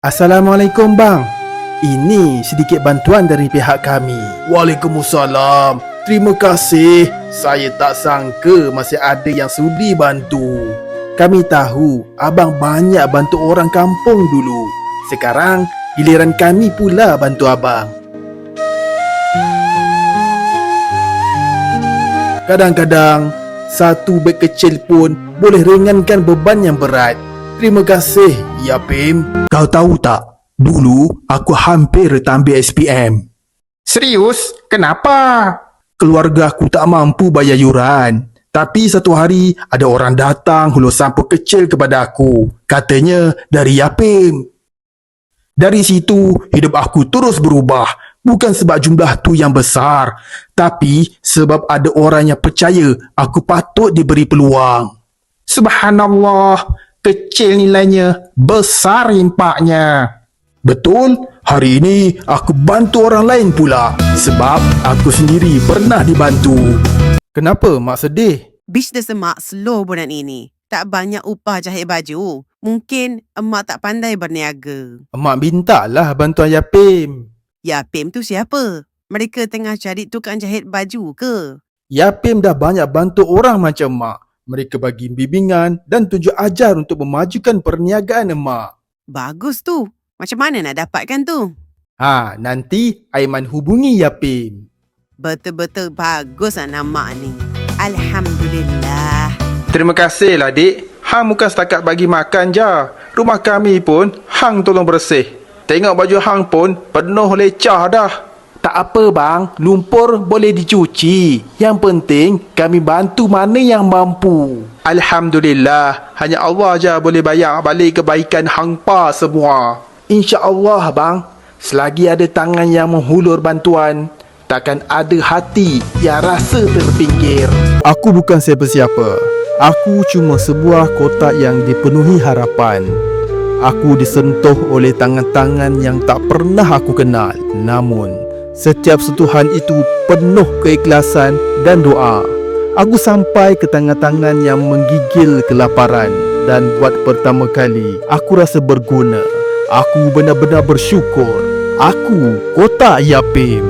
Assalamualaikum bang. Ini sedikit bantuan dari pihak kami. Waalaikumsalam. Terima kasih. Saya tak sangka masih ada yang sudi bantu. Kami tahu abang banyak bantu orang kampung dulu. Sekarang giliran kami pula bantu abang. Kadang-kadang satu beg kecil pun boleh ringankan beban yang berat. Terima kasih, Ya Pim. Kau tahu tak, dulu aku hampir tak ambil SPM. Serius? Kenapa? Keluarga aku tak mampu bayar yuran. Tapi satu hari ada orang datang hulur sampul kecil kepada aku. Katanya dari Ya Pim. Dari situ hidup aku terus berubah. Bukan sebab jumlah tu yang besar, tapi sebab ada orang yang percaya aku patut diberi peluang. Subhanallah, kecil nilainya, besar impaknya. Betul, hari ini aku bantu orang lain pula sebab aku sendiri pernah dibantu. Kenapa mak sedih? Bisnes emak slow bulan ini. Tak banyak upah jahit baju. Mungkin emak tak pandai berniaga. Emak mintalah bantuan Ya Pim. Ya Pim tu siapa? Mereka tengah cari tukang jahit baju ke? Ya Pim dah banyak bantu orang macam mak. Mereka bagi bimbingan dan tunjuk ajar untuk memajukan perniagaan emak. Bagus tu. Macam mana nak dapatkan tu? Nanti Aiman hubungi Ya Pim. Betul-betul bagus anak mak ni. Alhamdulillah. Terima kasih lah, Dik. Hang bukan setakat bagi makan je. Rumah kami pun hang tolong bersih. Tengok baju hang pun penuh lecah dah. Tak apa bang, lumpur boleh dicuci. Yang penting kami bantu mana yang mampu. Alhamdulillah, hanya Allah je boleh bayar balik kebaikan hangpa semua. InsyaAllah bang, selagi ada tangan yang menghulur bantuan, takkan ada hati yang rasa terpinggir. Aku bukan siapa-siapa. Aku cuma sebuah kotak yang dipenuhi harapan. Aku disentuh oleh tangan-tangan yang tak pernah aku kenal. Namun, setiap sentuhan itu penuh keikhlasan dan doa. Aku sampai ke tangan-tangan yang menggigil kelaparan. Dan buat pertama kali, aku rasa berguna. Aku benar-benar bersyukur. Aku kotak Ya Pim.